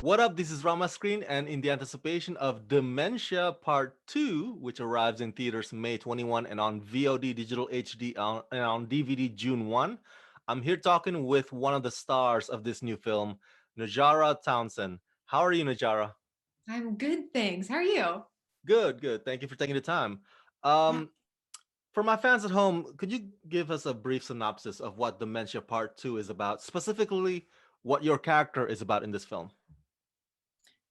What up? This is Rama Screen, and in the anticipation of Dementia Part II, which arrives in theaters May 21 and on VOD Digital HD and on DVD June 1, I'm here talking with one of the stars of this new film, Najarra Townsend. How are you, Najarra? I'm good, thanks. How are you? Good, good. Thank you for taking the time. Yeah. Um, for my fans at home, could you give us a brief synopsis of what Dementia Part 2 is about, specifically what your character is about in this film?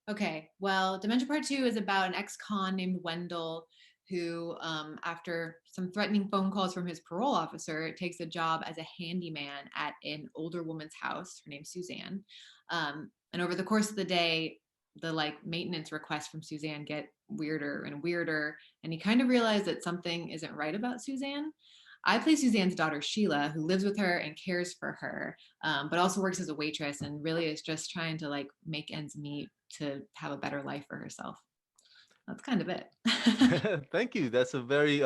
Okay. Well, Dementia Part 2 is about an ex-con named Wendell who, after some threatening phone calls from his parole officer, takes a job as a handyman at an older woman's house. Her name's Suzanne. And over the course of the day, the maintenance requests from Suzanne get weirder and weirder. And he kind of realized that something isn't right about Suzanne. I play Suzanne's daughter, Sheila, who lives with her and cares for her, but also works as a waitress and really is just trying to make ends meet to have a better life for herself. That's kind of it. Thank you. That's a very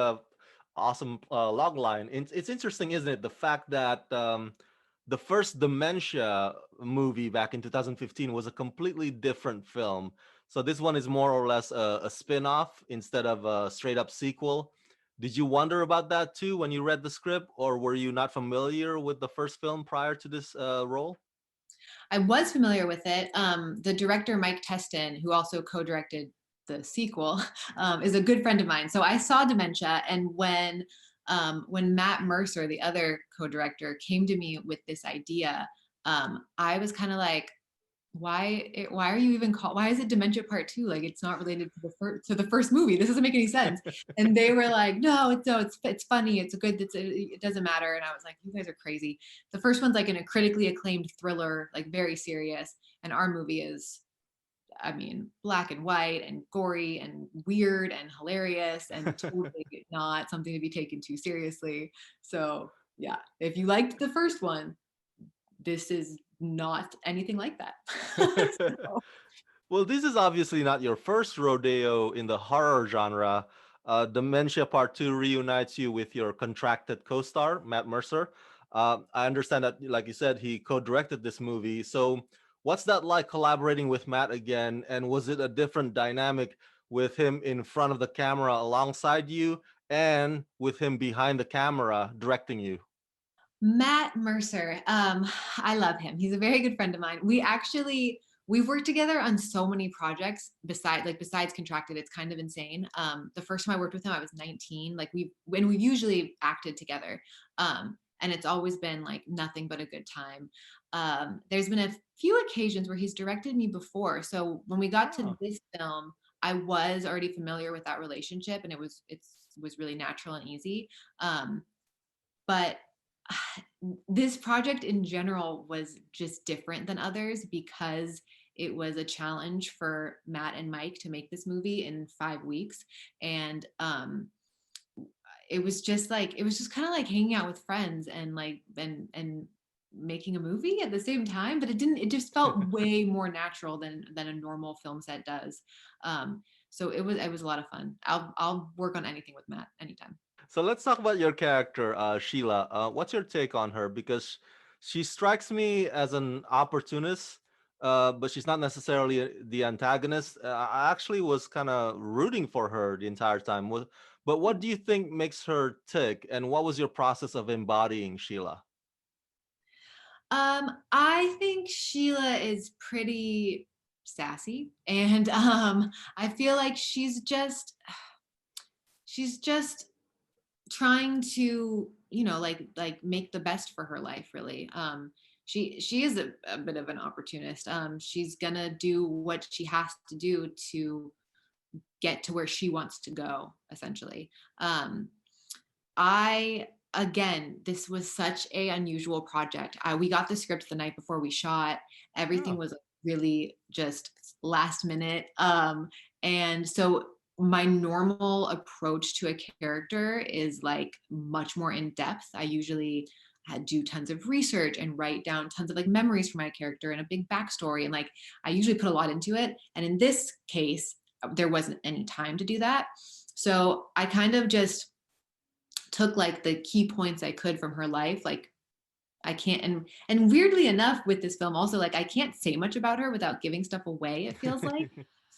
awesome log line. It's interesting, isn't it? The fact that the first Dementia movie back in 2015 was a completely different film. So this one is more or less a spin-off instead of a straight up sequel. Did you wonder about that too when you read the script, or were you not familiar with the first film prior to this role? I was familiar with it. The director, Mike Teston, who also co-directed the sequel, is a good friend of mine. So I saw Dementia, and when Matt Mercer, the other co-director, came to me with this idea, I was kind of like, why are you even called, why is it Dementia Part 2? Like, it's not related to the first movie. This doesn't make any sense. And they were like, no, it's funny, it's a good, it doesn't matter. And I was like, you guys are crazy. The first one's like in a critically acclaimed thriller, like very serious, and our movie is, I mean, black and white and gory and weird and hilarious and totally not something to be taken too seriously. So yeah, if you liked the first one, this is not anything like that. So, Well, this is obviously not your first rodeo in the horror genre. Dementia Part 2 reunites you with your contracted co star, Matt Mercer. I understand that, like you said, he co directed this movie. So, what's that like collaborating with Matt again? And was it a different dynamic with him in front of the camera alongside you and with him behind the camera directing you? Matt Mercer, I love him. He's a very good friend of mine. We've worked together on so many projects besides contracted. It's kind of insane. The first time I worked with him, I was 19. We've usually acted together. And it's always been like nothing but a good time. There's been a few occasions where he's directed me before. So when we got to Oh. this film, I was already familiar with that relationship, and it was really natural and easy. But this project in general was just different than others because it was a challenge for Matt and Mike to make this movie in 5 weeks. And it was just kind of like hanging out with friends and making a movie at the same time, but it just felt way more natural than a normal film set does. So it was a lot of fun. I'll work on anything with Matt anytime. So let's talk about your character, Sheila. What's your take on her? Because she strikes me as an opportunist, but she's not necessarily the antagonist. I actually was kind of rooting for her the entire time. But what do you think makes her tick? And what was your process of embodying Sheila? I think Sheila is pretty sassy, and I feel like she's just trying to, make the best for her life, really. She is a bit of an opportunist. She's gonna do what she has to do to get to where she wants to go, essentially. I Again, this was such a unusual project. We got the script the night before we shot. Everything Oh. was really just last minute. And so my normal approach to a character is like much more in depth. I usually do tons of research and write down tons of like memories for my character and a big backstory. And like I usually put a lot into it. And in this case, there wasn't any time to do that. So I kind of just took like the key points I could from her life, like I can't, and weirdly enough with this film also, like I can't say much about her without giving stuff away, it feels like.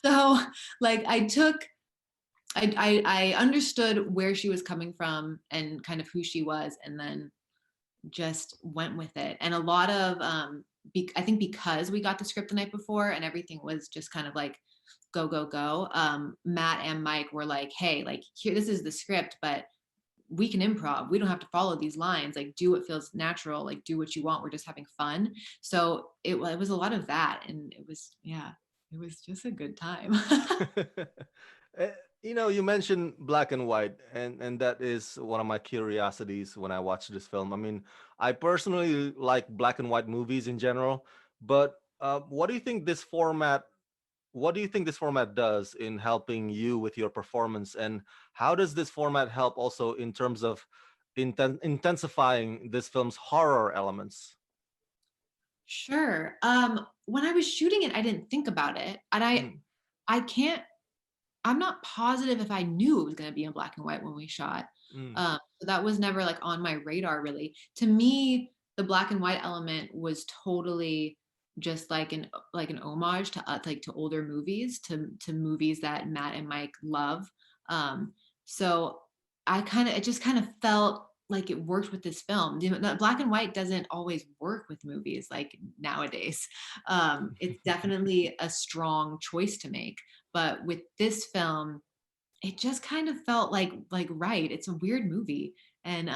So like I understood where she was coming from and kind of who she was, and then just went with it. And a lot of I think because we got the script the night before and everything was just kind of like go go go, Matt and Mike were like, hey, like here, this is the script, but we can improv, we don't have to follow these lines, like do what feels natural, like do what you want, we're just having fun. So it was a lot of that, and it was, yeah, it was just a good time. Eh, you mentioned black and white, and that is one of my curiosities when I watch this film. I mean, I personally like black and white movies in general, but what do you think this format? What do you think this format does in helping you with your performance, and how does this format help also in terms of intensifying this film's horror elements? Sure. When I was shooting it, I didn't think about it, and Mm, I can't, I'm not positive if I knew it was going to be in black and white when we shot. mm, So that was never like on my radar really. To me, the black and white element was totally just like an homage to like to older movies, to movies that Matt and Mike love. Um, so it just kind of felt like it worked with this film. You know, the black and white doesn't always work with movies like nowadays. It's definitely a strong choice to make, but with this film, it just kind of felt like right. It's a weird movie, and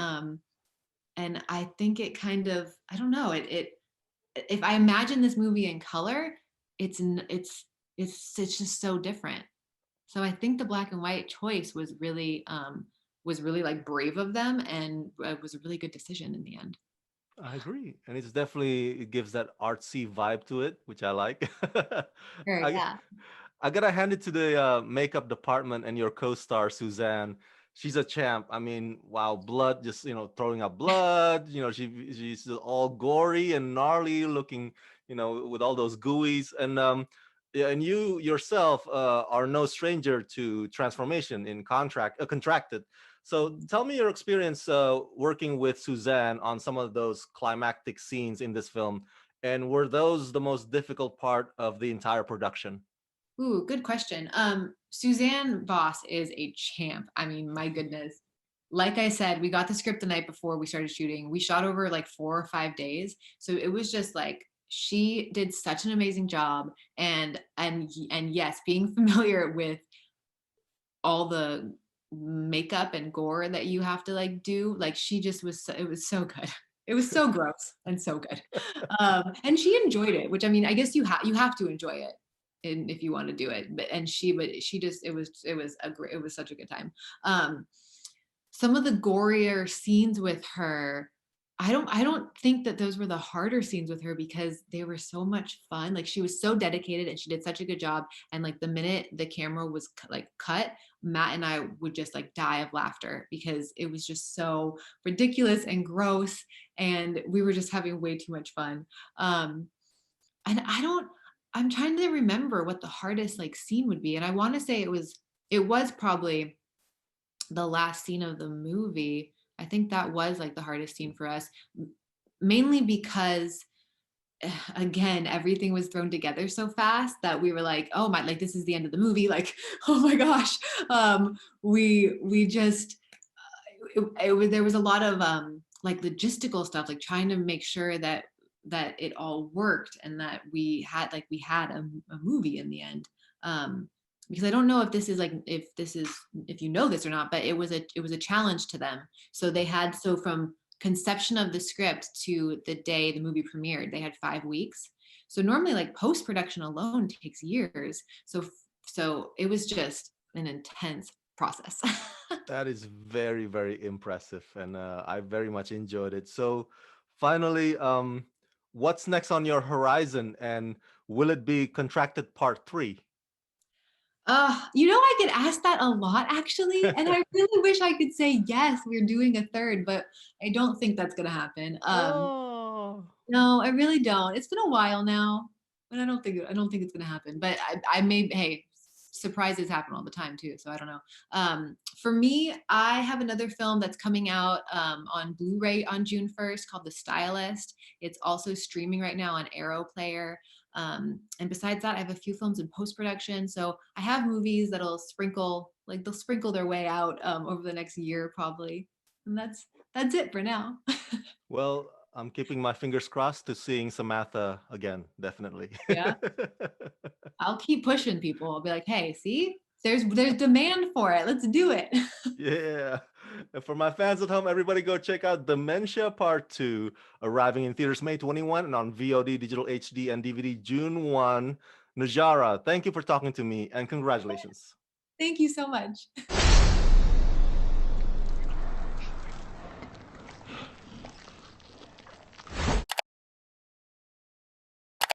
I think it kind of, I don't know, it if I imagine this movie in color, it's it's just so different. So I think the black and white choice was really like brave of them, and it was a really good decision in the end. I agree, and it gives that artsy vibe to it, which I like. Sure, I yeah. I gotta hand it to the makeup department and your co-star Suzanne. She's a champ. I mean, wow, blood, just throwing up blood. She's all gory and gnarly looking. With all those gooeys, and yeah, and you yourself are no stranger to transformation in contracted. So tell me your experience working with Suzanne on some of those climactic scenes in this film, and were those the most difficult part of the entire production? Ooh, good question. Suzanne Voss is a champ. I mean, my goodness. Like I said, we got the script the night before we started shooting. We shot over like 4 or 5 days. So it was just like she did such an amazing job. And yes, being familiar with all the makeup and gore that you have to like do, like she just was it was so good. It was so gross and so good. And she enjoyed it, which I mean, I guess you have to enjoy it if you want to do it. But she just, it was such a good time. Um, some of the gorier scenes with her, I don't think that those were the harder scenes with her, because they were so much fun. Like she was so dedicated and she did such a good job, and like the minute the camera was like cut, Matt and I would just like die of laughter because it was just so ridiculous and gross, and we were just having way too much fun. um and I'm trying to remember what the hardest like scene would be, and I want to say it was probably the last scene of the movie. I think that was like the hardest scene for us, mainly because again, everything was thrown together so fast that we were like, oh my, like this is the end of the movie, like oh my gosh. We just there was a lot of like logistical stuff, like trying to make sure that it all worked and that we had a movie in the end. Because I don't know if this is like if you know this or not, but it was a challenge to them. So they had, so from conception of the script to the day the movie premiered, they had 5 weeks. So normally like post production alone takes years. So it was just an intense process. That is very, very impressive, and I very much enjoyed it. So, finally, what's next on your horizon, and will it be Contracted Part 3? You know, I get asked that a lot actually, and I really wish I could say yes, we're doing a third, but I don't think that's gonna happen. Oh, No, I really don't. It's been a while now, and I don't think it's gonna happen. But I may. Hey, surprises happen all the time too. So I don't know. For me, I have another film that's coming out on Blu-ray on June 1st called The Stylist. It's also streaming right now on Arrow Player. And besides that, I have a few films in post-production. So I have movies that'll sprinkle, like they'll sprinkle their way out over the next year probably. And that's it for now. Well, I'm keeping my fingers crossed to seeing Samantha again, definitely. Yeah. I'll keep pushing people. I'll be like, hey, see, there's demand for it. Let's do it. Yeah. And for my fans at home, everybody go check out Dementia Part II, arriving in theaters May 21 and on VOD, digital HD, and DVD June 1. Najarra, thank you for talking to me and congratulations. Thank you so much.